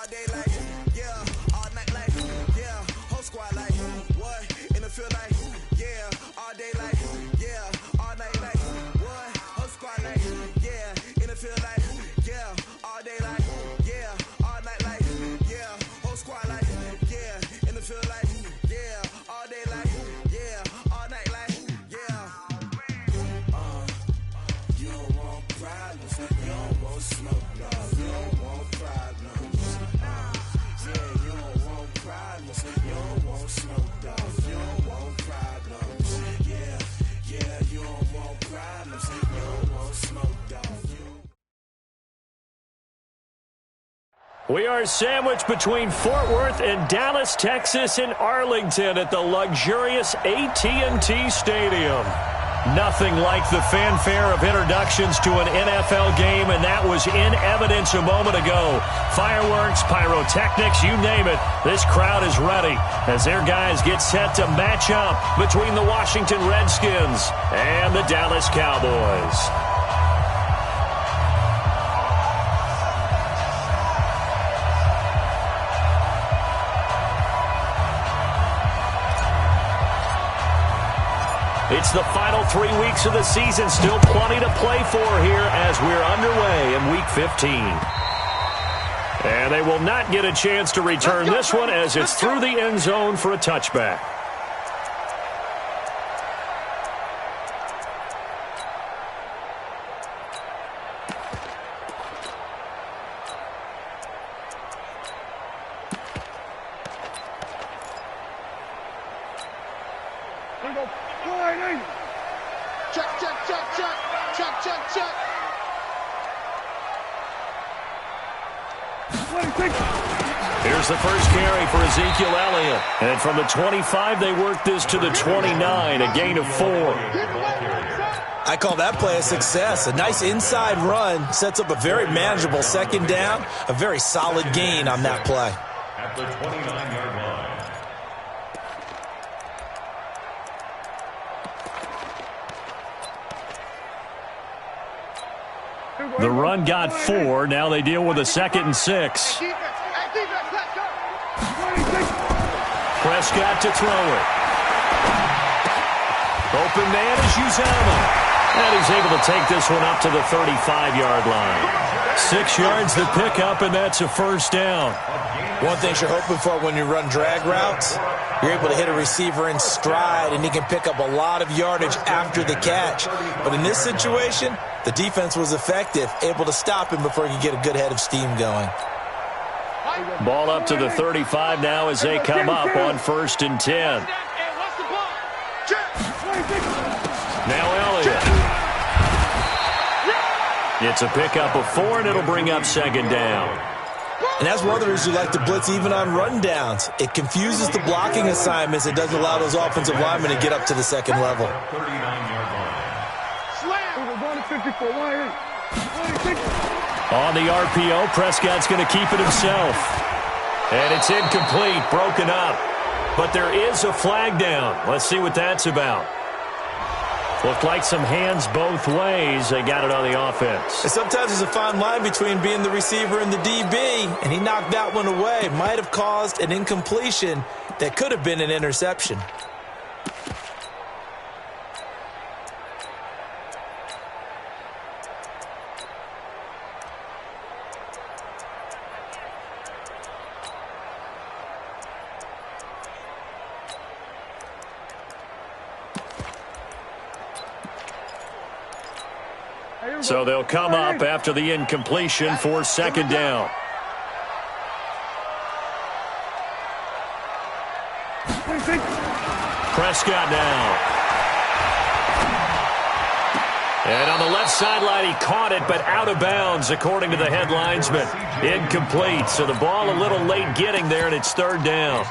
All day like, yeah. All night like, yeah. Whole squad like, what? In the field like, yeah. All day like, yeah. All night like, what? Whole squad like, yeah. In the field like, yeah. All day like, yeah. All night like, yeah. Whole squad like, yeah. In the field like, yeah. All day like, yeah. All night like, yeah. You don't want problems. You don't want smoke, no. You don't want problems. Yeah, you don't want problems. You don't want smoke, dog. You don't want problems. Yeah, yeah, you don't want problems. You don't want smoke, dog. We are sandwiched between Fort Worth and Dallas, Texas, and Arlington at the luxurious AT&T Stadium. Nothing like the fanfare of introductions to an NFL game, and that was in evidence a moment ago. Fireworks, pyrotechnics, you name it. This crowd is ready as their guys get set to match up between the Washington Redskins and the Dallas Cowboys. It's the final 3 weeks of the season. Still plenty to play for here as we're underway in Week 15. And they will not get a chance to return this one as it's through the end zone for a touchback. Here's the first carry for Ezekiel Elliott. And from the 25, they work this to the 29, a gain of 4. I call that play a success. A nice inside run sets up a very manageable second down, a very solid gain on that play. At the 29-yard line. The run got 4. Now they deal with a 2nd and 6. Prescott to throw it. Open man is Uzama. And he's able to take this one up to the 35-yard line. 6 yards the pickup, and that's a first down. One thing you're hoping for when you run drag routes, you're able to hit a receiver in stride, and he can pick up a lot of yardage after the catch. But in this situation, the defense was effective, able to stop him before he could get a good head of steam going. Ball up to the 35 now as they come up on 1st and 10. Now Elliott. It's a pickup of 4, and it'll bring up 2nd down. And that's one of the reasons you like to blitz even on run downs. It confuses the blocking assignments. It doesn't allow those offensive linemen to get up to the second level. On the RPO, Prescott's going to keep it himself. And it's incomplete, broken up. But there is a flag down. Let's see what that's about. Looked like some hands both ways. They got it on the offense. And sometimes there's a fine line between being the receiver and the DB, and he knocked that one away. Might have caused an incompletion that could have been an interception. So they'll come up after the incompletion for 2nd down. Prescott now. And on the left sideline, he caught it, but out of bounds, according to the head linesman. Incomplete, so the ball a little late getting there, and it's 3rd down.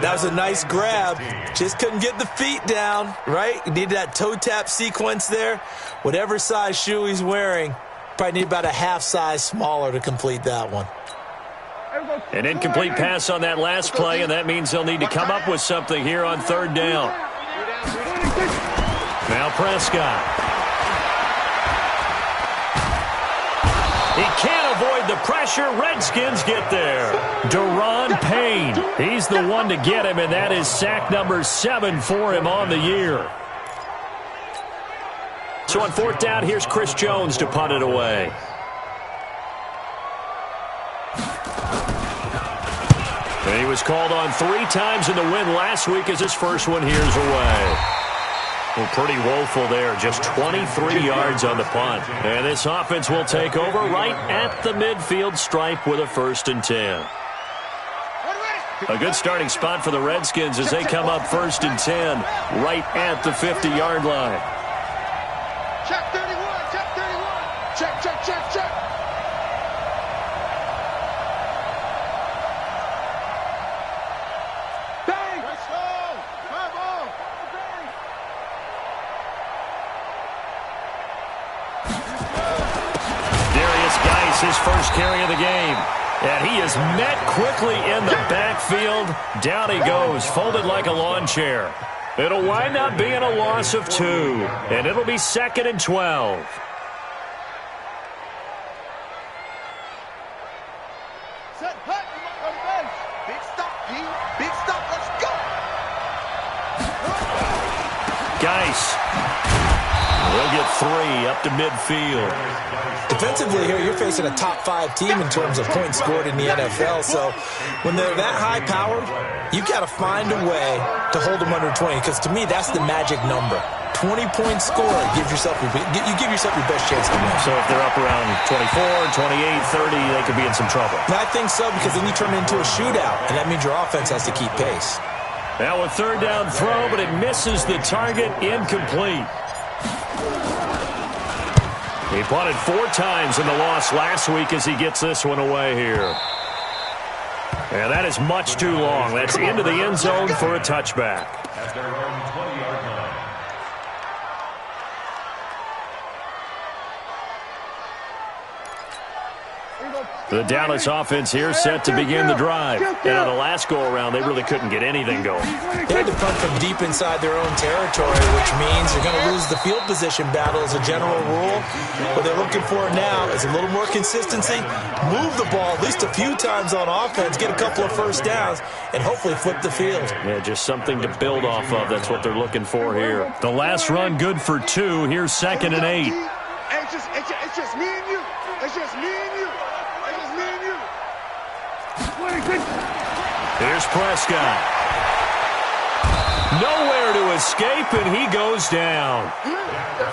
That was a nice grab. Just couldn't get the feet down, right? You need that toe tap sequence there. Whatever size shoe he's wearing, probably need about a half size smaller to complete that one. An incomplete pass on that last play, and that means they'll need to come up with something here on 3rd down. Now Prescott. He can't avoid the pressure. Redskins get there. the one to get him, and that is sack number 7 for him on the year. So on 4th down, here's Chris Jones to punt it away. And he was called on 3 times in the win last week as his first one here's away. Well, pretty woeful there. Just 23 yards on the punt. And this offense will take over right at the midfield stripe with a 1st and 10. A good starting spot for the Redskins as they come up 1st and 10 right at the 50-yard line. Check 31, check 31. Check, check, check, check. Bang! Let's go! Come on! Darius Geis, his first carry of the game. And he is met quickly in the backfield. Down he goes, folded like a lawn chair. It'll wind up being a loss of 2, and it'll be 2nd and 12. Set, hut, on the bench. Big stop, P. Big stop, let's go! Geis. They'll get 3 up to midfield. Defensively here, you're facing a top 5 team in terms of points scored in the NFL. So when they're that high-powered, you got to find a way to hold them under 20. Because to me, that's the magic number. 20 points scored, you give yourself your best chance to win. So if they're up around 24, 28, 30, they could be in some trouble. And I think so, because then you turn it into a shootout, and that means your offense has to keep pace. Now a 3rd down throw, but it misses the target, incomplete. He punted 4 times in the loss last week as he gets this one away here. And that is much too long. That's into the end zone for a touchback. At their own 20-yard line. The Dallas offense here set to begin the drive. And on the last go-around, they really couldn't get anything going. They had to punt from deep inside their own territory, which means they're going to lose the field position battle as a general rule. What they're looking for now is a little more consistency, move the ball at least a few times on offense, get a couple of 1st downs, and hopefully flip the field. Yeah, just something to build off of. That's what they're looking for here. The last run good for 2. Here's 2nd and 8. It's just me and you. It's just me and you. It's just me and you. Here's Prescott. Nowhere to escape, and he goes down.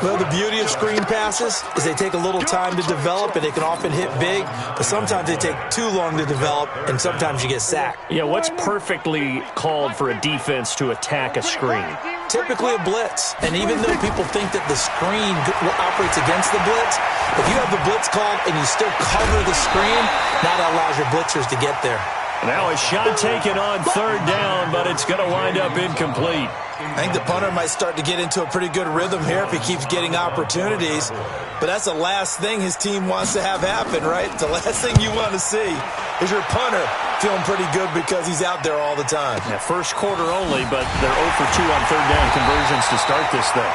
Well, the beauty of screen passes is they take a little time to develop, and they can often hit big, but sometimes they take too long to develop, and sometimes you get sacked. Yeah, what's perfectly called for a defense to attack a screen? Typically a blitz, and even though people think that the screen operates against the blitz, if you have the blitz called and you still cover the screen, that allows your blitzers to get there. Now a shot taken on 3rd down, but it's going to wind up incomplete. I think the punter might start to get into a pretty good rhythm here if he keeps getting opportunities. But that's the last thing his team wants to have happen, right? The last thing you want to see is your punter feeling pretty good because he's out there all the time. Yeah, first quarter only, but they're 0 for 2 on 3rd down conversions to start this thing.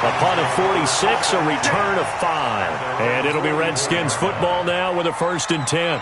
A punt of 46, a return of 5. And it'll be Redskins football now with a 1st and 10.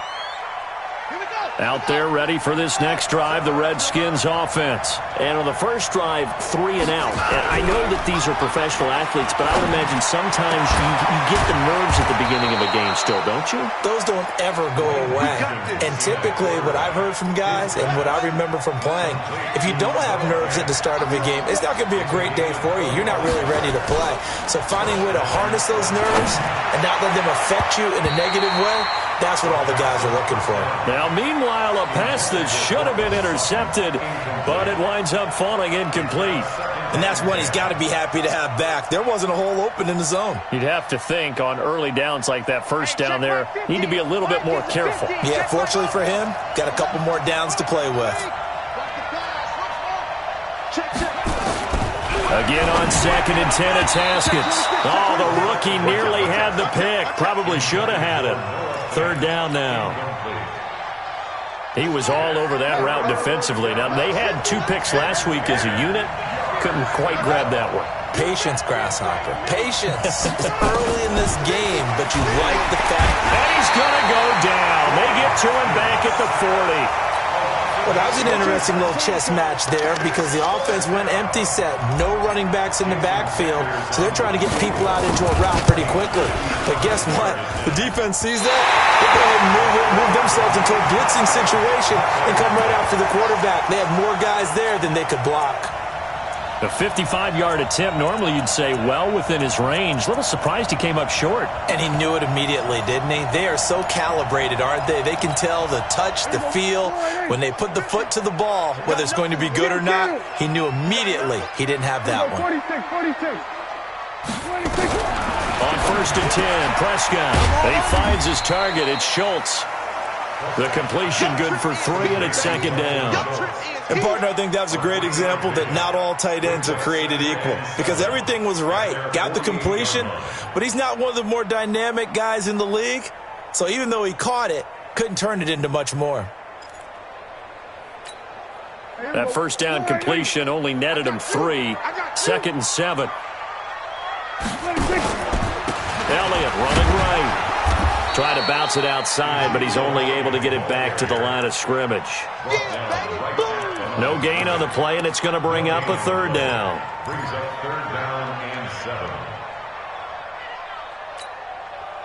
Out there ready for this next drive, the Redskins offense. And on the first drive, 3 and out. And I know that these are professional athletes, but I would imagine sometimes you get the nerves at the beginning of a game still, don't you? Those don't ever go away. And typically what I've heard from guys and what I remember from playing, if you don't have nerves at the start of a game, it's not going to be a great day for you. You're not really ready to play. So finding a way to harness those nerves and not let them affect you in a negative way, that's what all the guys are looking for. Now, meanwhile, a pass that should have been intercepted, but it winds up falling incomplete. And that's one he's got to be happy to have back. There wasn't a hole open in the zone. You'd have to think on early downs like that first down there, need to be a little bit more careful. Yeah, fortunately for him, got a couple more downs to play with. Again on 2nd and 10, it's Haskins. Oh, the rookie nearly had the pick. Probably should have had it. 3rd down now. He was all over that route defensively. Now, they had 2 picks last week as a unit. Couldn't quite grab that one. Patience, Grasshopper. Patience. It's early in this game, but you like the fact. And he's going to go down. They get to him back at the 40. Well, that was an interesting little chess match there because the offense went empty set. No running backs in the backfield, so they're trying to get people out into a route pretty quickly. But guess what? The defense sees that. They go ahead and move themselves into a blitzing situation and come right after the quarterback. They had more guys there than they could block. A 55-yard attempt, normally you'd say well within his range. A little surprised he came up short. And he knew it immediately, didn't he? They are so calibrated, aren't they? They can tell the touch, the feel. When they put the foot to the ball, whether it's going to be good or not, he knew immediately he didn't have that one. 46. On 1st and 10, Prescott. He finds his target. It's Schultz. The completion good for 3, and it's 2nd down. And, partner, I think that was a great example that not all tight ends are created equal because everything was right. Got the completion, but he's not one of the more dynamic guys in the league. So even though he caught it, couldn't turn it into much more. That 1st down completion only netted him 3. 2nd and 7. Elliott running right. Trying to bounce it outside, but he's only able to get it back to the line of scrimmage. No gain on the play, and it's going to bring up a 3rd down. Brings up 3rd down and 7.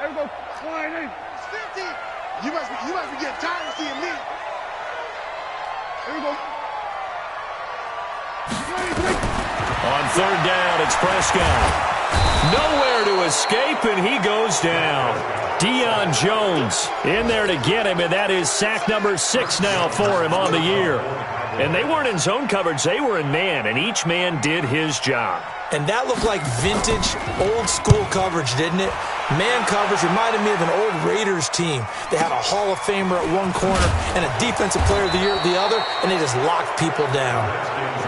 There we go. Flying in. 50. You must be getting tired of seeing me. There we go. On 3rd down, it's Prescott. Nowhere to escape, and he goes down. Deion Jones in there to get him, and that is sack number 6 now for him on the year. And they weren't in zone coverage. They were in man, and each man did his job. And that looked like vintage, old-school coverage, didn't it? Man coverage reminded me of an old Raiders team. They had a Hall of Famer at one corner and a Defensive Player of the Year at the other, and they just locked people down.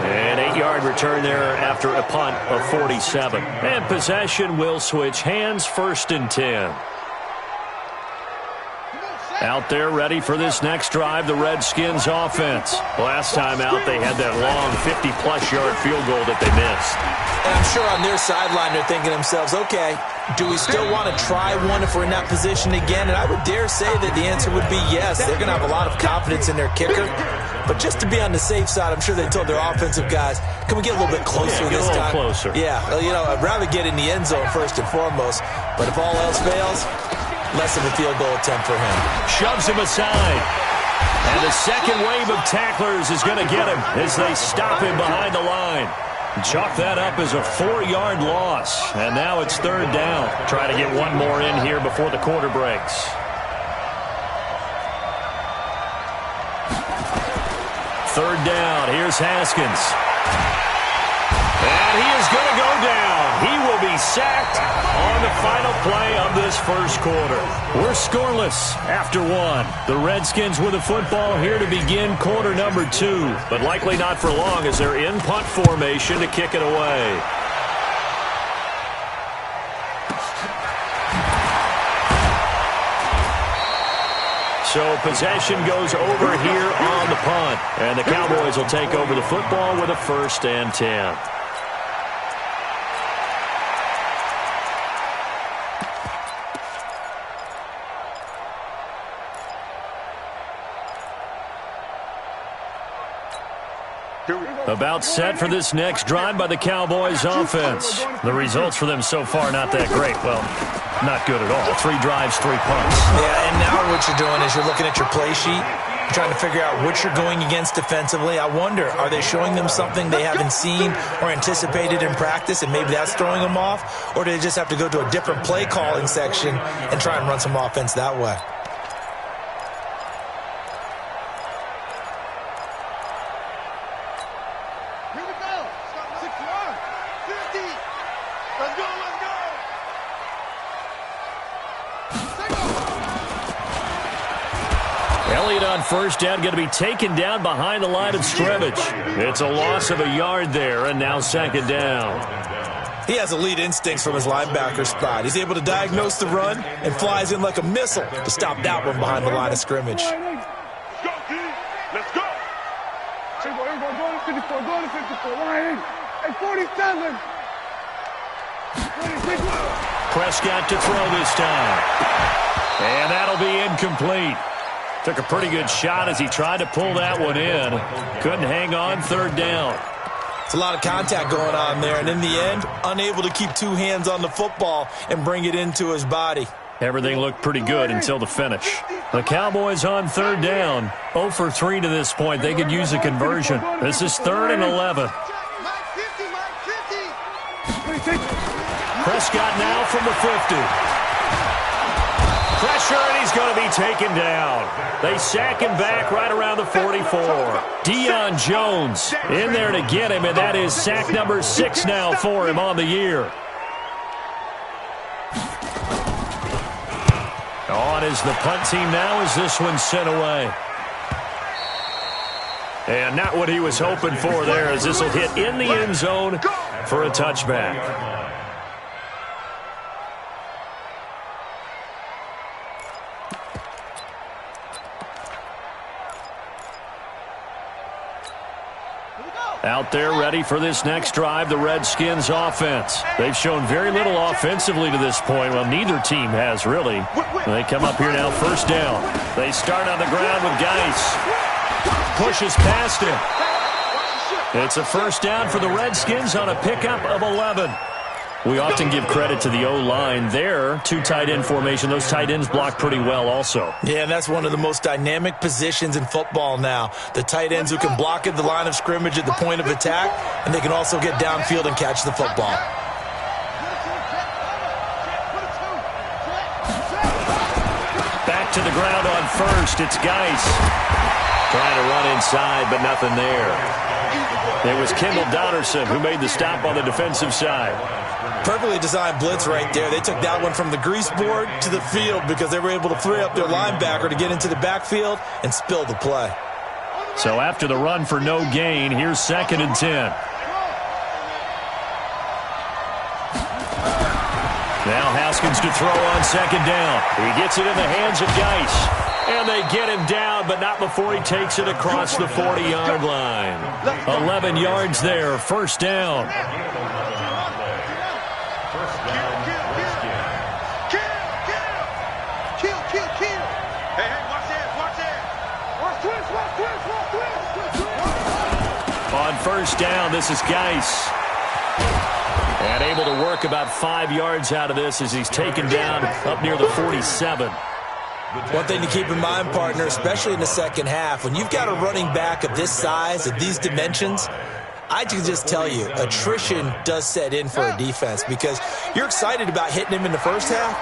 An 8-yard return there after a punt of 47. And possession will switch hands, 1st and 10. Out there ready for this next drive, the Redskins offense. Last time out, they had that long 50-plus yard field goal that they missed. And I'm sure on their sideline they're thinking to themselves, okay, do we still want to try one if we're in that position again? And I would dare say that the answer would be yes. They're going to have a lot of confidence in their kicker. But just to be on the safe side, I'm sure they told their offensive guys, can we get a little bit closer this time? Closer. Yeah, you know, I'd rather get in the end zone first and foremost. But if all else fails, less of a field goal attempt for him. Shoves him aside. And the second wave of tacklers is going to get him as they stop him behind the line. Chalk that up as a 4-yard loss. And now it's 3rd down. Try to get one more in here before the quarter breaks. Third down. Here's Haskins. And he is going to go down. He will be sacked on the final play of this first quarter. We're scoreless after 1. The Redskins with the football here to begin quarter number 2. But likely not for long as they're in punt formation to kick it away. So possession goes over here on the punt. And the Cowboys will take over the football with a 1st and 10. About set for this next drive by the Cowboys offense. The results for them so far not that great. Well, not good at all. 3 drives, 3 punts. Yeah, and now what you're doing is you're looking at your play sheet, trying to figure out what you're going against defensively. I wonder, are they showing them something they haven't seen or anticipated in practice, and maybe that's throwing them off? Or do they just have to go to a different play calling section and try and run some offense that way? First down, going to be taken down behind the line of scrimmage. It's a loss of a yard there, and now 2nd down. He has elite instincts from his linebacker spot. He's able to diagnose the run and flies in like a missile to stop that one behind the line of scrimmage. Let's go. Go to 54, line in. Hey, 47. Prescott to throw this time. And that'll be incomplete. Took a pretty good shot as he tried to pull that one in. Couldn't hang on, third down. It's a lot of contact going on there, and in the end, unable to keep two hands on the football and bring it into his body. Everything looked pretty good until the finish. The Cowboys on third down. 0 for 3 to this point. They could use a conversion. This is 3rd and 11. Prescott now from the 50. Pressure, and he's going to be taken down. They sack him back right around the 44. Deion Jones in there to get him, and that is sack number 6 now for him on the year. On is the punt team now as this one's sent away. And not what he was hoping for there, as this will hit in the end zone for a touchback. Out there ready for this next drive, the Redskins offense. They've shown very little offensively to this point. Well, neither team has, really. They come up here now, first down. They start on the ground with Geis. Pushes past him. It's a first down for the Redskins on a pickup of 11. We often give credit to the O-line there. 2 tight end formation. Those tight ends block pretty well also. Yeah, and that's one of the most dynamic positions in football now. The tight ends who can block at the line of scrimmage at the point of attack, and they can also get downfield and catch the football. Back to the ground on first. It's Geis. Trying to run inside, but nothing there. It was Kendall Donnerson who made the stop on the defensive side. Perfectly designed blitz right there. They took that one from the grease board to the field because they were able to free up their linebacker to get into the backfield and spill the play. So after the run for no gain, here's 2nd and 10. Now Haskins to throw on 2nd down. He gets it in the hands of Geis. And they get him down, but not before he takes it across the 40-yard line. 11 yards there, first down. On first down, this is Geis. And able to work about 5 yards out of this as he's taken down up near the 47. One thing to keep in mind, partner, especially in the second half, when you've got a running back of this size, of these dimensions, I can just tell you, attrition does set in for a defense because you're excited about hitting him in the first half.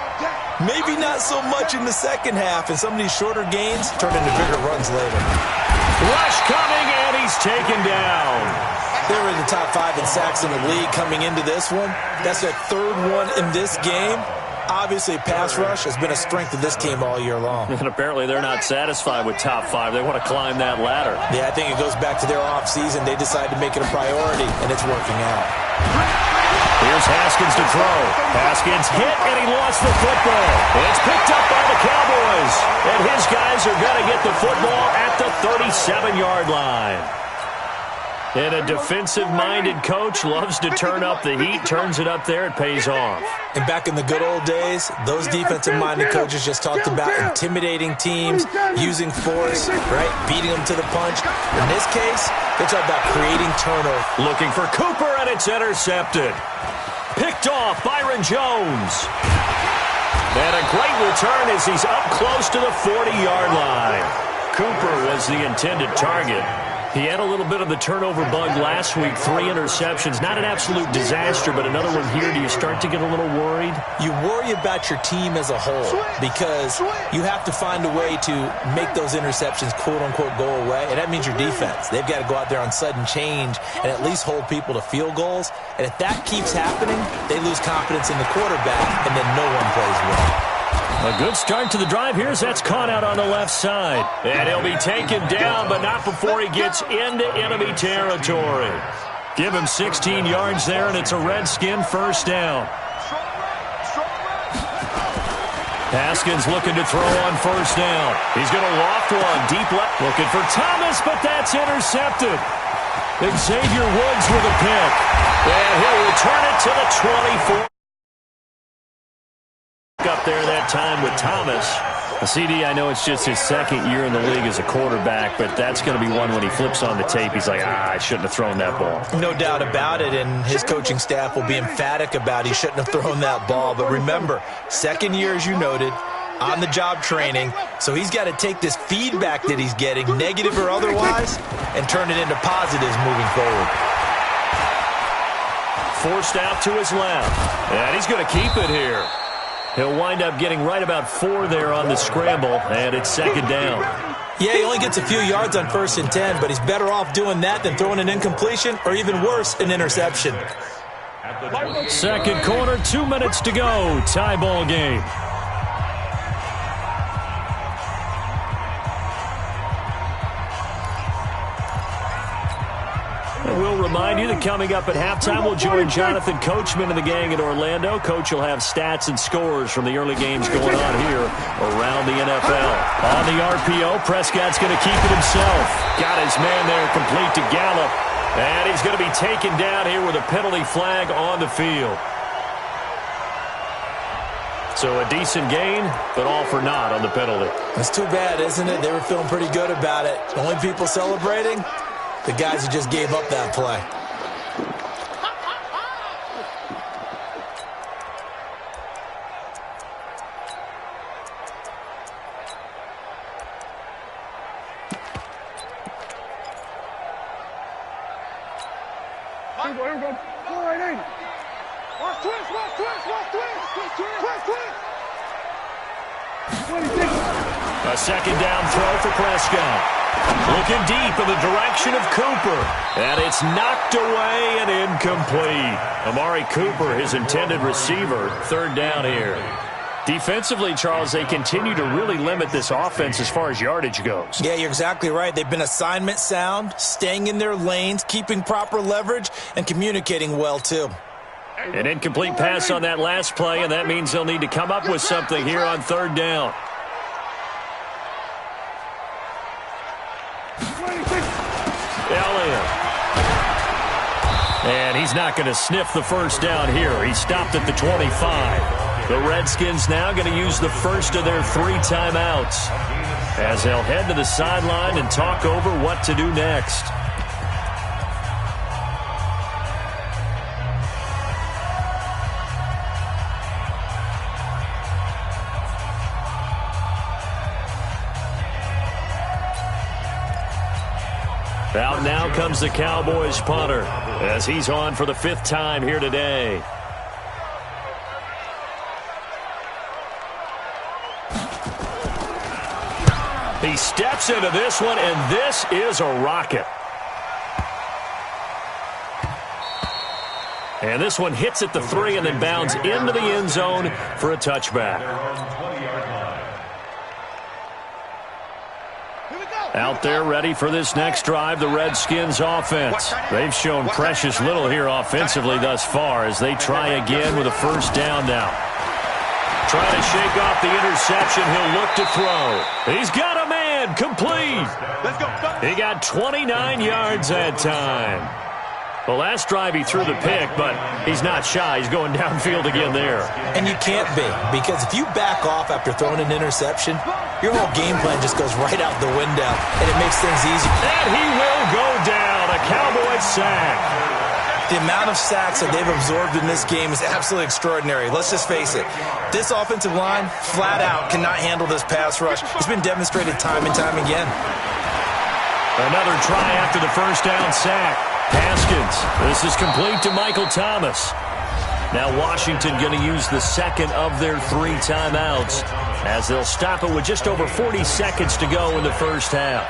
Maybe not so much in the second half, and some of these shorter gains turn into bigger runs later. Rush coming, and he's taken down. They were in the top 5 in sacks in the league coming into this one. That's their 3rd one in this game. Obviously, pass rush has been a strength of this team all year long. And apparently they're not satisfied with top 5. They want to climb that ladder. Yeah, I think it goes back to their offseason. They decided to make it a priority, and it's working out. Here's Haskins to throw. Haskins hit, and he lost the football. It's picked up by the Cowboys. And his guys are going to get the football at the 37-yard line. And a defensive-minded coach loves to turn up the heat, turns it up there, it pays off. And back in the good old days, those defensive-minded coaches just talked about intimidating teams, using force, right, beating them to the punch. In this case, they talk about creating turnover. Looking for Cooper, and it's intercepted. Picked off, Byron Jones. And a great return as he's up close to the 40-yard line. Cooper was the intended target. He had a little bit of the turnover bug last week, 3 interceptions. Not an absolute disaster, but another one here. Do you start to get a little worried? You worry about your team as a whole because you have to find a way to make those interceptions, quote-unquote, go away, and that means your defense. They've got to go out there on sudden change and at least hold people to field goals. And if that keeps happening, they lose confidence in the quarterback, and then no one plays well. A good start to the drive. Here's that's caught out on the left side. And he'll be taken down, but not before he gets into enemy territory. Give him 16 yards there, and it's a Redskin first down. Haskins looking to throw on first down. He's going to loft one deep left. Looking for Thomas, but that's intercepted. Xavier Woods with a pick. And he'll return it to the 24. Up there that time with Thomas. CD, I know it's just his second year in the league as a quarterback, but that's going to be one when he flips on the tape. He's like, I shouldn't have thrown that ball. No doubt about it, and his coaching staff will be emphatic about he shouldn't have thrown that ball. But remember, second year, as you noted, on-the-job training, so he's got to take this feedback that he's getting, negative or otherwise, and turn it into positives moving forward. Forced out to his left, and he's going to keep it here. He'll wind up getting right about 4 there on the scramble, and it's second down. Yeah, he only gets a few yards on 1st and 10, but he's better off doing that than throwing an incompletion or even worse, an interception. Second quarter, 2 minutes to go. Tie ball game. We'll remind you that coming up at halftime, we'll join Jonathan Coachman and the gang in Orlando. Coach will have stats and scores from the early games going on here around the NFL. On the RPO, Prescott's going to keep it himself. Got his man there complete to Gallup. And he's going to be taken down here with a penalty flag on the field. So a decent gain, but all for naught on the penalty. It's too bad, isn't it? They were feeling pretty good about it. The only people celebrating, the guys who just gave up that play. Here we go. 480. Watch twist. 26. A second down throw for Prescott. Looking deep in the direction of Cooper. And it's knocked away and incomplete. Amari Cooper, his intended receiver, third down here. Defensively, Charles, they continue to really limit this offense as far as yardage goes. Yeah, you're exactly right. They've been assignment sound, staying in their lanes, keeping proper leverage, and communicating well, too. An incomplete pass on that last play, and that means they'll need to come up with something here on third down. Elliott. And he's not going to sniff the first down here. He stopped at the 25. The Redskins now going to use the first of their 3 timeouts as they'll head to the sideline and talk over what to do next. Out now comes the Cowboys punter as he's on for the 5th time here today. He steps into this one, and this is a rocket. And this one hits at the 3 and then bounds into the end zone for a touchback. Out there ready for this next drive, the Redskins offense. They've shown precious little here offensively thus far as they try again with a first down now. Trying to shake off the interception. He'll look to throw. He's got a man. Complete. He got 29 yards that time. The last drive he threw the pick, but he's not shy. He's going downfield again there. And you can't be, because if you back off after throwing an interception, your whole game plan just goes right out the window, and it makes things easier. And he will go down. A Cowboy sack. The amount of sacks that they've absorbed in this game is absolutely extraordinary. Let's just face it. This offensive line, flat out, cannot handle this pass rush. It's been demonstrated time and time again. Another try after the first down sack. Haskins. This is complete to Michael Thomas. Now Washington going to use the second of their 3 timeouts as they'll stop it with just over 40 seconds to go in the first half.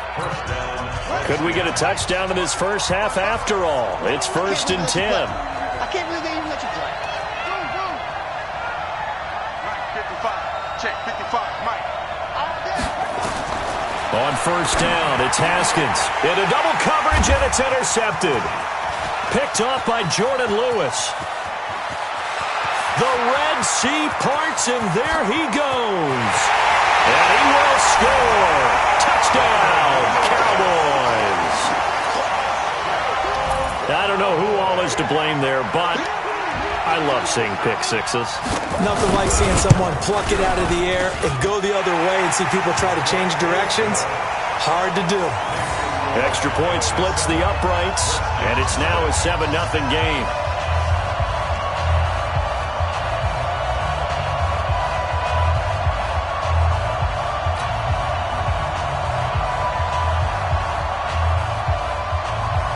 Could we get a touchdown in this first half after all? It's 1st and 10. I can't believe they even let you play. Go. Mike, 55. Check, 55. Mike. On first down, it's Haskins. Into double coverage, and it's intercepted. Picked off by Jordan Lewis. The Red Sea parts, and there he goes. And he will score. Touchdown, Cowboys. I don't know who all is to blame there, but I love seeing pick sixes. Nothing like seeing someone pluck it out of the air and go the other way and see people try to change directions. Hard to do. Extra point splits the uprights, and it's now a 7-0 game.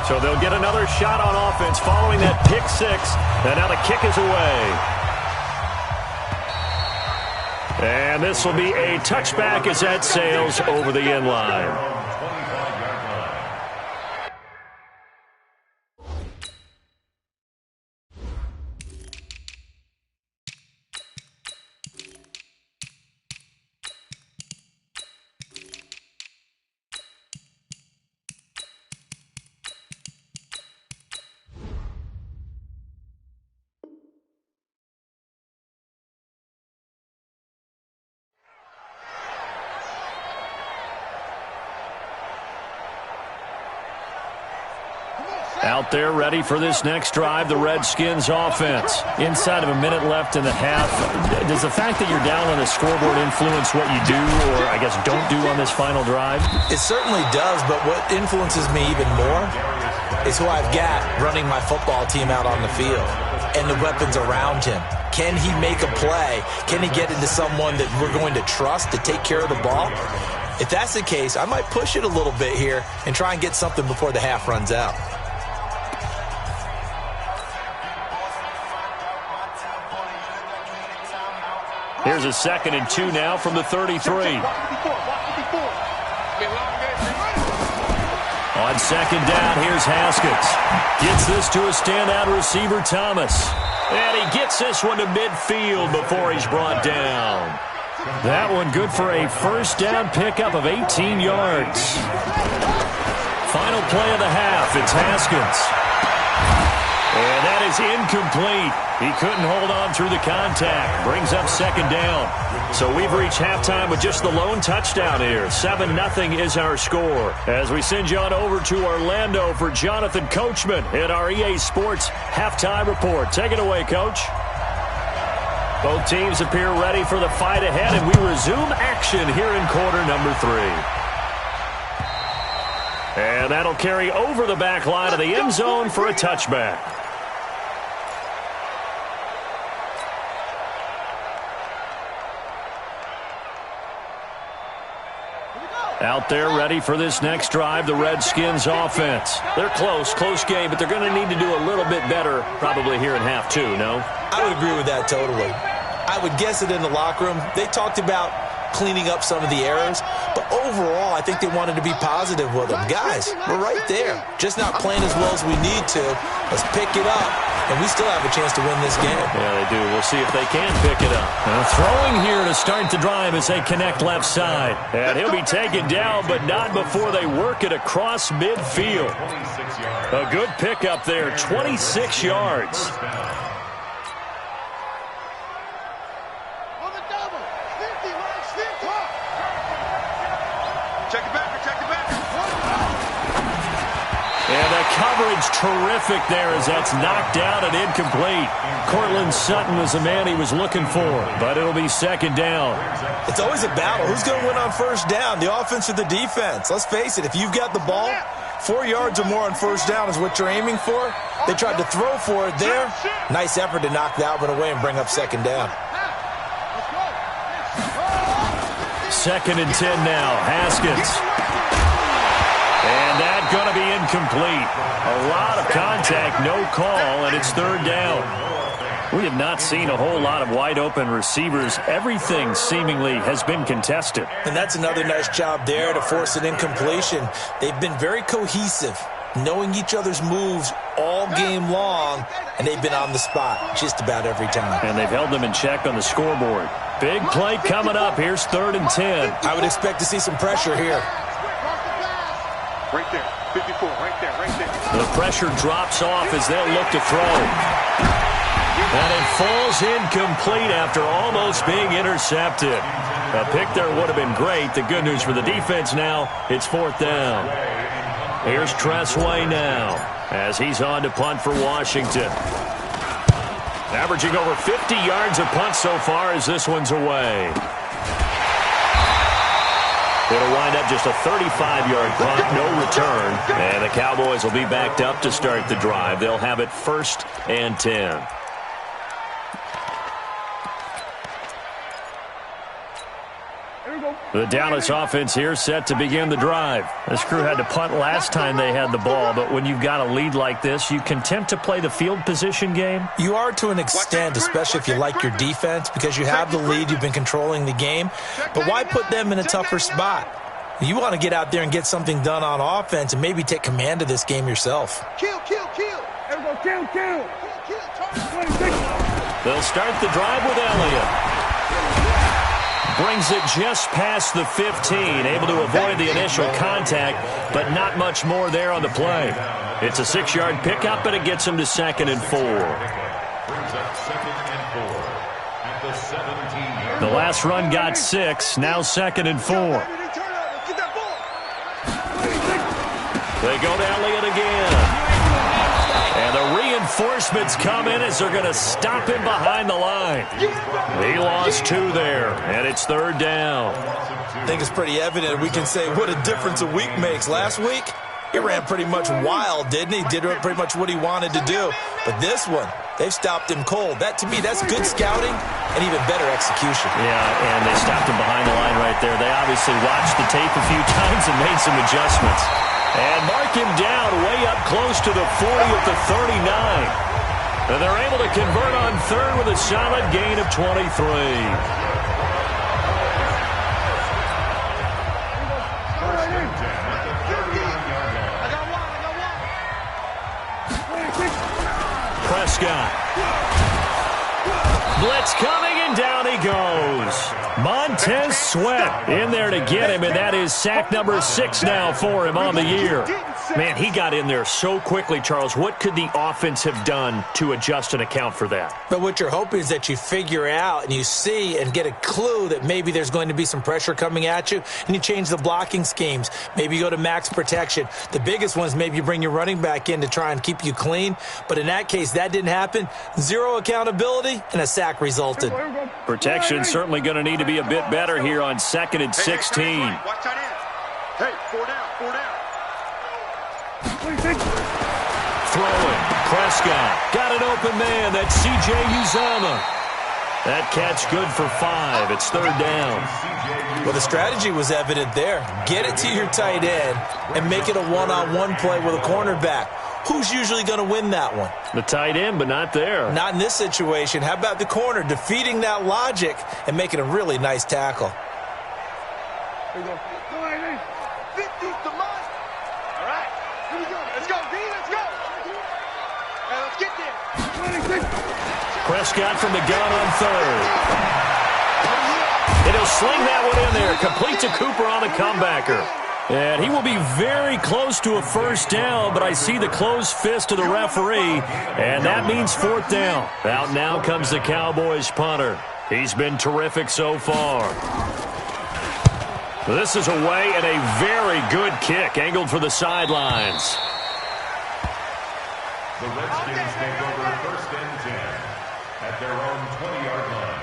So they'll get another shot on offense following that pick six. And now the kick is away. And this will be a touchback as that sails over the end line. Out there ready for this next drive, the Redskins offense. Inside of a minute left in the half. Does the fact that you're down on the scoreboard influence what you do, or I guess don't do on this final drive? It certainly does, but what influences me even more is who I've got running my football team out on the field and the weapons around him. Can he make a play? Can he get into someone that we're going to trust to take care of the ball? If that's the case, I might push it a little bit here and try and get something before the half runs out. Here's a 2nd and 2 now from the 33. On second down, here's Haskins. Gets this to a standout receiver, Thomas. And he gets this one to midfield before he's brought down. That one good for a first down pickup of 18 yards. Final play of the half, it's Haskins. And that is incomplete. He couldn't hold on through the contact. Brings up second down. So we've reached halftime with just the lone touchdown here. 7-0 is our score. As we send you on over to Orlando for Jonathan Coachman in our EA Sports Halftime Report. Take it away, Coach. Both teams appear ready for the fight ahead, and we resume action here in quarter number 3. And that'll carry over the back line of the end zone for a touchback. Out there ready for this next drive, the Redskins offense. They're close game, but they're going to need to do a little bit better probably here in half 2, no? I would agree with that totally. I would guess it in the locker room. They talked about cleaning up some of the errors, but overall I think they wanted to be positive with them. Guys, we're right there. Just not playing as well as we need to. Let's pick it up, and we still have a chance to win this game. Yeah, they do. We'll see if they can pick it up. Now throwing here to start the drive as they connect left side. And he'll be taken down, but not before they work it across midfield. A good pickup there, 26 yards. And the coverage terrific there as that's knocked down and incomplete. Cortland Sutton was the man he was looking for, but it'll be second down. It's always a battle. Who's going to win on first down, the offense or the defense? Let's face it, if you've got the ball, 4 yards or more on first down is what you're aiming for. They tried to throw for it there. Nice effort to knock that one away and bring up second down. 2nd and 10 now. Haskins. And that's going to be incomplete. A lot of contact, no call, and it's third down. We have not seen a whole lot of wide-open receivers. Everything seemingly has been contested. And that's another nice job there to force an incompletion. They've been very cohesive, knowing each other's moves all game long, and they've been on the spot just about every time. And they've held them in check on the scoreboard. Big play coming up. Here's 3rd and 10. I would expect to see some pressure here. Right there, 54, right there. The pressure drops off as they'll look to throw. And it falls incomplete after almost being intercepted. A pick there would have been great. The good news for the defense now, it's 4th down. Here's Tressway now as he's on to punt for Washington. Averaging over 50 yards a punt so far as this one's away. It'll wind up just a 35-yard punt, no return. And the Cowboys will be backed up to start the drive. They'll have it 1st and 10. The Dallas offense here set to begin the drive. This crew had to punt last time they had the ball, but when you've got a lead like this, you content to play the field position game? You are to an extent, especially if you like your defense, because you have the lead, you've been controlling the game. But why put them in a tougher spot? You want to get out there and get something done on offense and maybe take command of this game yourself. Kill. Everyone, kill. They'll start the drive with Elliott. Brings it just past the 15, able to avoid the initial contact, but not much more there on the play. It's a 6-yard pickup, but it gets him to 2nd and 4. Brings up 2nd and 4 at the 17-yard. The last run got 6, now 2nd and 4. They go to Elliott again. And the reinforcements come in as they're going to stop him behind the line. He lost 2 there, and it's 3rd down. I think it's pretty evident. We can say what a difference a week makes. Last week, he ran pretty much wild, didn't he? Did pretty much what he wanted to do. But this one, they've stopped him cold. That, to me, that's good scouting and even better execution. Yeah, and they stopped him behind the line right there. They obviously watched the tape a few times and made some adjustments. And mark him down way up close to the 40 at the 39. And they're able to convert on 3rd with a solid gain of 23. Prescott. Blitz coming, and down he goes. Montez Sweat in there to get him, and that is sack number 6 now for him on the year. Man, he got in there so quickly, Charles. What could the offense have done to adjust and account for that? But what you're hoping is that you figure out and you see and get a clue that maybe there's going to be some pressure coming at you, and you change the blocking schemes. Maybe you go to max protection. The biggest one is maybe you bring your running back in to try and keep you clean. But in that case, that didn't happen. 0 accountability, and a sack resulted. Protection certainly going to need to be a bit better here on 2nd and 16. Watch tight end. Hey, 4 down. Throwing. Prescott. Got an open man. That's C.J. Uzomah. That catch good for 5. It's 3rd down. Well, the strategy was evident there. Get it to your tight end and make it a one-on-one play with a cornerback. Who's usually going to win that one? The tight end, but not there. Not in this situation. How about the corner defeating that logic and making a really nice tackle? Here we go. 50's the mark. All right. Here we go. Let's go, D. Let's go. Now let's get there. Prescott from the gun on 3rd. And he'll sling that one in there. Complete to Cooper on the comebacker. And he will be very close to a 1st down, but I see the closed fist of the referee, and that means 4th down. Out now comes the Cowboys punter. He's been terrific so far. This is away, and a very good kick, angled for the sidelines. The Redskins take over 1st and 10 at their own 20-yard line.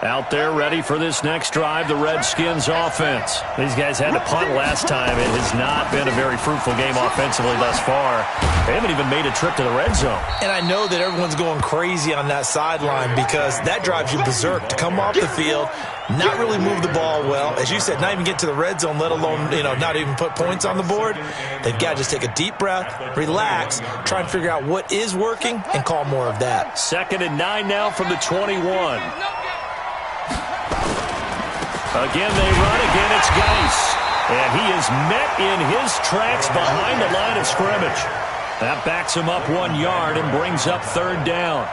Out there ready for this next drive, the Redskins offense. These guys had to punt last time. It has not been a very fruitful game offensively thus far. They haven't even made a trip to the red zone. And I know that everyone's going crazy on that sideline because that drives you berserk to come off the field, not really move the ball well. As you said, not even get to the red zone, let alone, not even put points on the board. They've got to just take a deep breath, relax, try and figure out what is working, and call more of that. 2nd and 9 now from the 21. Again, they run. Again, it's Geis. And he is met in his tracks behind the line of scrimmage. That backs him up 1 yard and brings up 3rd down.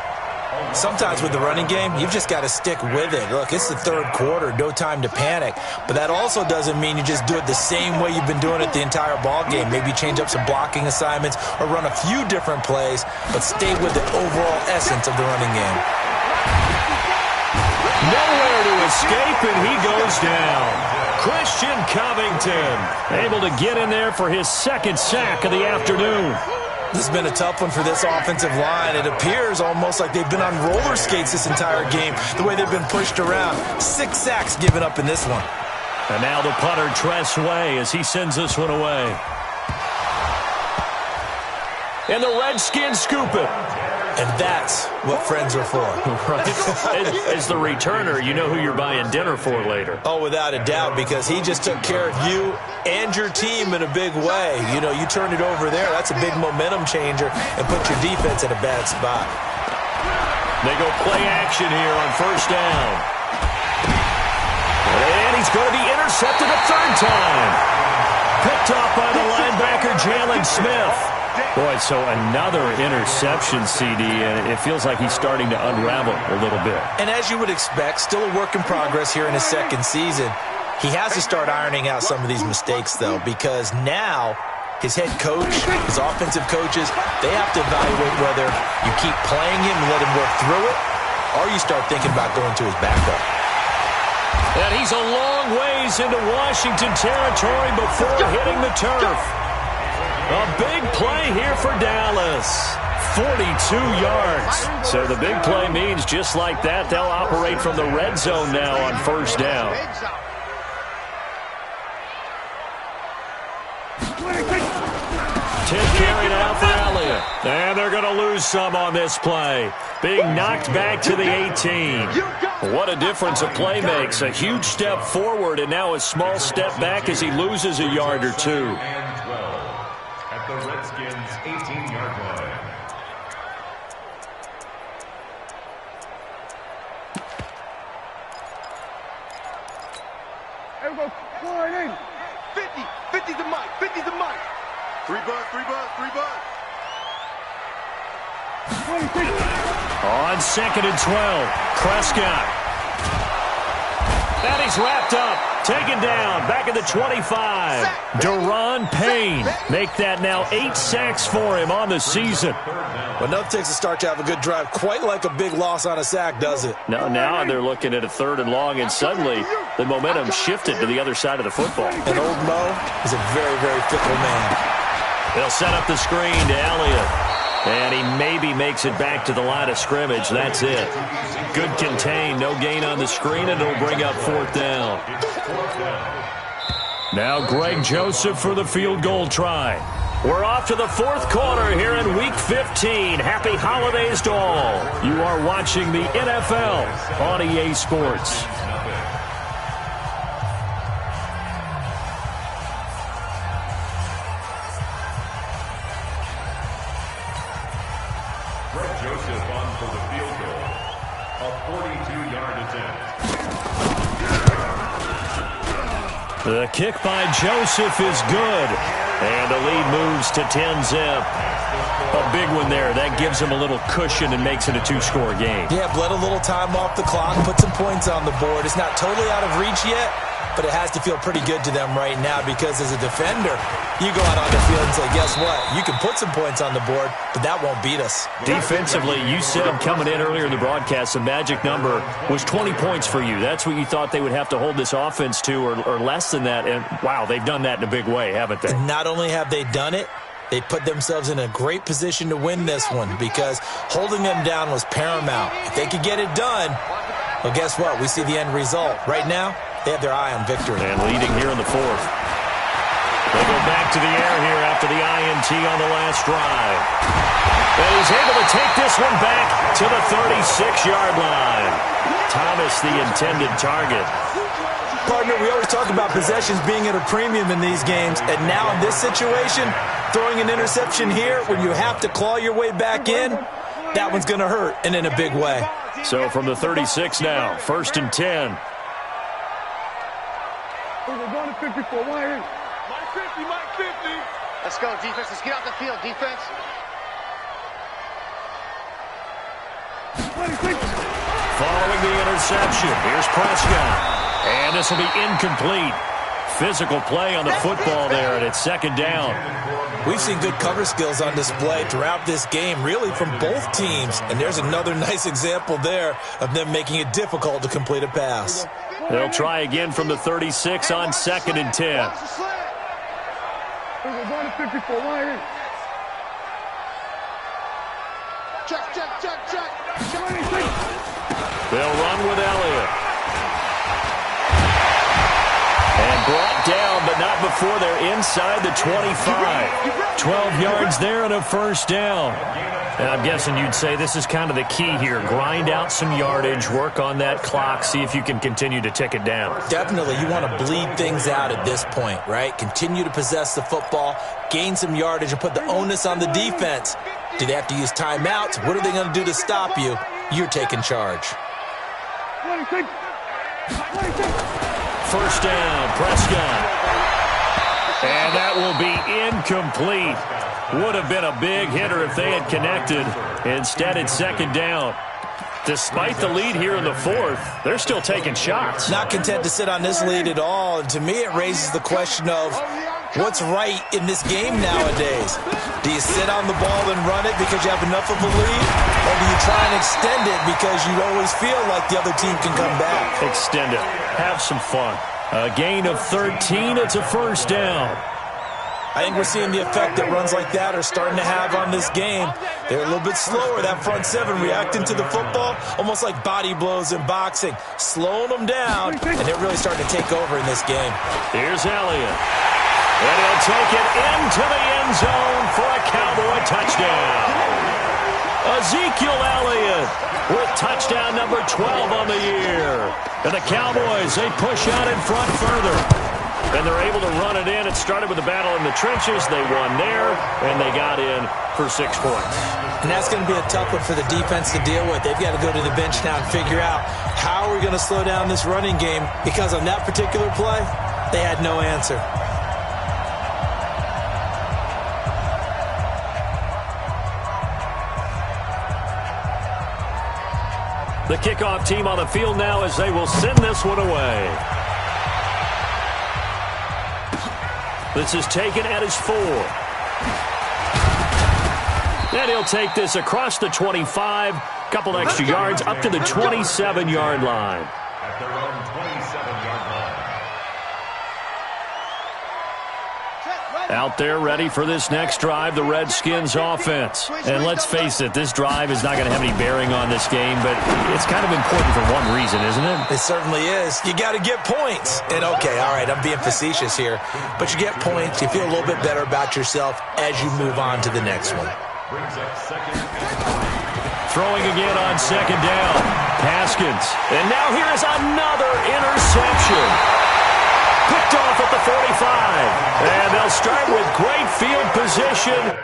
Sometimes with the running game, you've just got to stick with it. Look, it's the 3rd quarter, no time to panic. But that also doesn't mean you just do it the same way you've been doing it the entire ball game. Maybe change up some blocking assignments or run a few different plays, but stay with the overall essence of the running game. Nowhere to escape, and he goes down. Christian Covington able to get in there for his second sack of the afternoon. This has been a tough one for this offensive line. It appears almost like they've been on roller skates this entire game, the way they've been pushed around. 6 sacks given up in this one. And now the punter, Tress Way, as he sends this one away. And the Redskins scoop it. And that's what friends are for. Right. As the returner, you know who you're buying dinner for later. Oh, without a doubt, because he just took care of you and your team in a big way. You know, you turned it over there. That's a big momentum changer and put your defense in a bad spot. They go play action here on first down. And he's going to be intercepted a third time. Picked off by the linebacker, Jalen Smith. Boy, so another interception, CD, and it feels like he's starting to unravel a little bit. And as you would expect, still a work in progress here in his second season. He has to start ironing out some of these mistakes, though, because now his head coach, his offensive coaches, they have to evaluate whether you keep playing him and let him work through it, or you start thinking about going to his backup. And he's a long ways into Washington territory before hitting the turf. A big play here for Dallas. 42 yards. So the big play means just like that, they'll operate from the red zone now on first down. 10 carried out for Elliott. And they're going to lose some on this play. Being knocked back to the 18. What a difference a play makes. A huge step forward and now a small step back as he loses a yard or two. At the Redskins' 18-yard line. Everybody, line in. 50. 50's the mic. 50's the mic. 3 bucks, 3 bucks, 3 bucks. On 2nd and 12, Prescott. And he's wrapped up, taken down, back at the 25. Deron Payne make that now 8 sacks for him on the season. Well, enough takes a start to have a good drive. Quite like a big loss on a sack, does it? No, now they're looking at a 3rd and long, and suddenly the momentum shifted to the other side of the football. And old Mo is a very, very fickle man. They'll set up the screen to Elliott. And he maybe makes it back to the line of scrimmage. That's it. Good contain. No gain on the screen, and it'll bring up 4th down. Now Greg Joseph for the field goal try. We're off to the 4th quarter here in Week 15. Happy holidays to all. You are watching the NFL on EA Sports. Joseph on for the field goal. A 42-yard attempt. The kick by Joseph is good. And the lead moves to 10-zip. A big one there. That gives him a little cushion and makes it a 2-score game. Yeah, bled a little time off the clock, put some points on the board. It's not totally out of reach yet, but it has to feel pretty good to them right now because as a defender, you go out on the field and say, guess what? You can put some points on the board, but that won't beat us. Defensively, you said coming in earlier in the broadcast, the magic number was 20 points for you. That's what you thought they would have to hold this offense to or less than that. And, wow, they've done that in a big way, haven't they? And not only have they done it, they put themselves in a great position to win this one because holding them down was paramount. If they could get it done, well, guess what? We see the end result. Right now, they have their eye on victory. And leading here in the 4th. They go back to the air here after the INT on the last drive. And he's able to take this one back to the 36-yard line. Thomas, the intended target. Partner, we always talk about possessions being at a premium in these games, and now in this situation, throwing an interception here when you have to claw your way back in, that one's going to hurt, and in a big way. So from the 36 now, 1st and 10. We're going to 54. Wire in. Mike 50, Mike 50. Let's go, defense. Let's get out the field, defense. Following the interception, here's Prescott. And this will be incomplete. physical play on the football there, and it's second down. We've seen good cover skills on display throughout this game, really from both teams. And there's another nice example there of them making it difficult to complete a pass. They'll try again from the 36 on 2nd and 10. They'll run with Elliott. And brought down, but not before they're inside the 25. 12 yards there and a first down. And I'm guessing you'd say this is kind of the key here. Grind out some yardage, work on that clock, see if you can continue to tick it down. Definitely. You want to bleed things out at this point, right? Continue to possess the football, gain some yardage, and put the onus on the defense. Do they have to use timeouts? What are they going to do to stop you? You're taking charge. First down, Prescott. And that will be incomplete. Would have been a big hitter if they had connected. Instead, it's second down. Despite the lead here in the fourth, they're still taking shots. Not content to sit on this lead at all. And to me, it raises the question of what's right in this game nowadays. Do you sit on the ball and run it because you have enough of a lead? Or do you try and extend it because you always feel like the other team can come back? Extend it. Have some fun. A gain of 13. It's a first down. I think we're seeing the effect that runs like that are starting to have on this game. They're a little bit slower, that front seven, reacting to the football, almost like body blows in boxing, slowing them down, and they're really starting to take over in this game. Here's Elliott. And he'll take it into the end zone for a Cowboy touchdown. Ezekiel Elliott with touchdown number 12 on the year. And the Cowboys, they push out in front further. And they're able to run it in. It started with a battle in the trenches. They won there, and they got in for 6 points. And that's going to be a tough one for the defense to deal with. They've got to go to the bench now and figure out how are we going to slow down this running game, because on that particular play, they had no answer. The kickoff team on the field now as they will send this one away. This is taken at his 4. And he'll take this across the 25. Couple extra yards up to the 27-yard line. At their own 27-yard line. Out there ready for this next drive, the Redskins offense. And let's face it, this drive is not going to have any bearing on this game, but it's kind of important for one reason, isn't it? It certainly is. You got to get points. And okay, all right, I'm being facetious here, but you get points, you feel a little bit better about yourself as you move on to the next one. Brings up second. Throwing again on second down. Haskins. And now here is another interception. Picked off at the 45. And they'll start with great field position.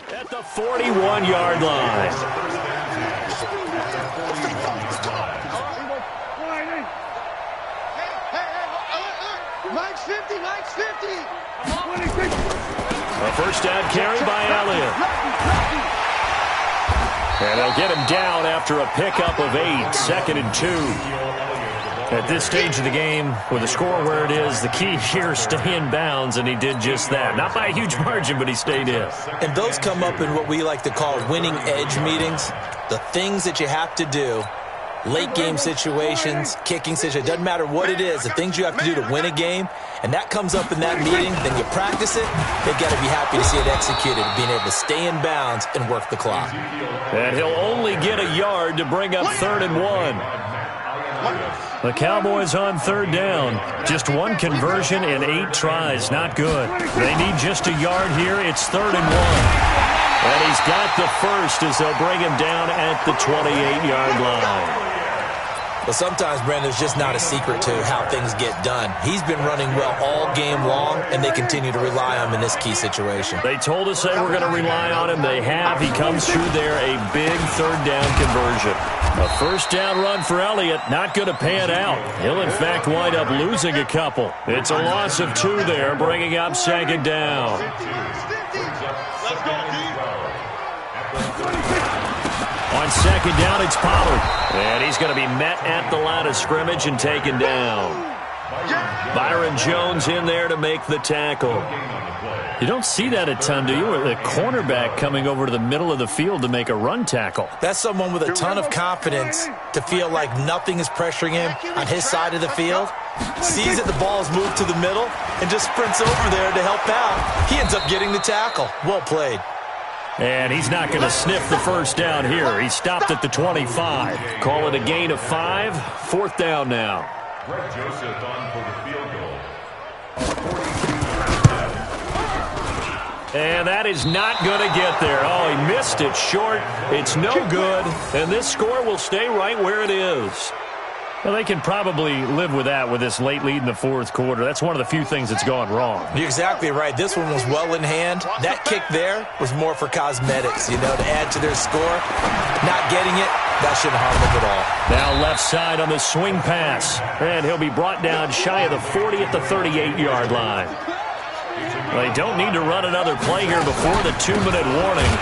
At the 41-yard line. Mike's 50, Mike's 50. A first down carry by Elliott. And they'll get him down after a pickup of 8, 2nd and 2. At this stage of the game, with the score where it is, the key here is stay in bounds, and he did just that. Not by a huge margin, but he stayed in. And those come up in what we like to call winning edge meetings. The things that you have to do, late game situations, kicking situations, doesn't matter what it is, the things you have to do to win a game, and that comes up in that meeting, then you practice it, they've got to be happy to see it executed, being able to stay in bounds and work the clock. And he'll only get a yard to bring up 3rd and 1. The Cowboys on 3rd down. Just one conversion in 8 tries. Not good. They need just a yard here. It's 3rd and 1. And he's got the first as they'll bring him down at the 28-yard line. But sometimes, Brandon, there's just not a secret to how things get done. He's been running well all game long, and they continue to rely on him in this key situation. They told us they were going to rely on him. They have. He comes through there, a big third down conversion. A first down run for Elliott, not going to pan out. He'll, in fact, wind up losing a couple. It's a loss of 2 there, bringing up second down. On second down, it's Pollard. And he's going to be met at the line of scrimmage and taken down. Byron Jones in there to make the tackle. You don't see that a ton, do you? A cornerback coming over to the middle of the field to make a run tackle. That's someone with a ton of confidence to feel like nothing is pressuring him on his side of the field. Sees that the ball is moved to the middle and just sprints over there to help out. He ends up getting the tackle. Well played. And he's not going to sniff the first down here. He stopped at the 25. Call it a gain of 5. 4th down now. Greg Joseph on for the field goal. And that is not going to get there. Oh, he missed it short. It's no good. And this score will stay right where it is. Well, they can probably live with that with this late lead in the 4th quarter. That's one of the few things that's gone wrong. You're exactly right. This one was well in hand. That kick there was more for cosmetics, to add to their score. Not getting it, that shouldn't harm them at all. Now left side on the swing pass. And he'll be brought down shy of the 40 at the 38-yard line. They don't need to run another play here before the 2-minute warning.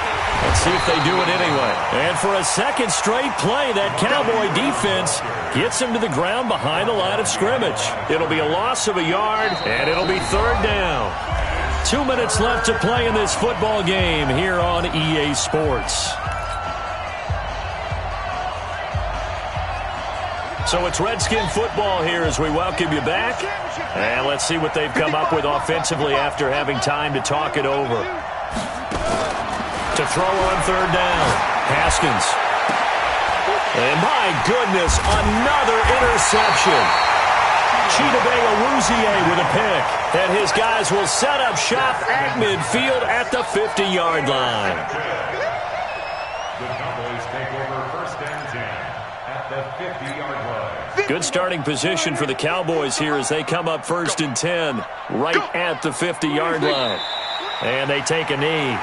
Let's see if they do it anyway. And for a second straight play, that Cowboy defense gets him to the ground behind the line of scrimmage. It'll be a loss of a yard, and it'll be 3rd down. 2 minutes left to play in this football game here on EA Sports. So it's Redskin football here as we welcome you back. And let's see what they've come up with offensively after having time to talk it over. To throw on 3rd down, Haskins. And my goodness, another interception. Chidobe Awuzie with a pick. And his guys will set up shop at midfield at the 50-yard line. The Cowboys take over 1st and 10 at the 50-yard line. Good starting position for the Cowboys here as they come up 1st and 10 right at the 50-yard line. And they take a knee.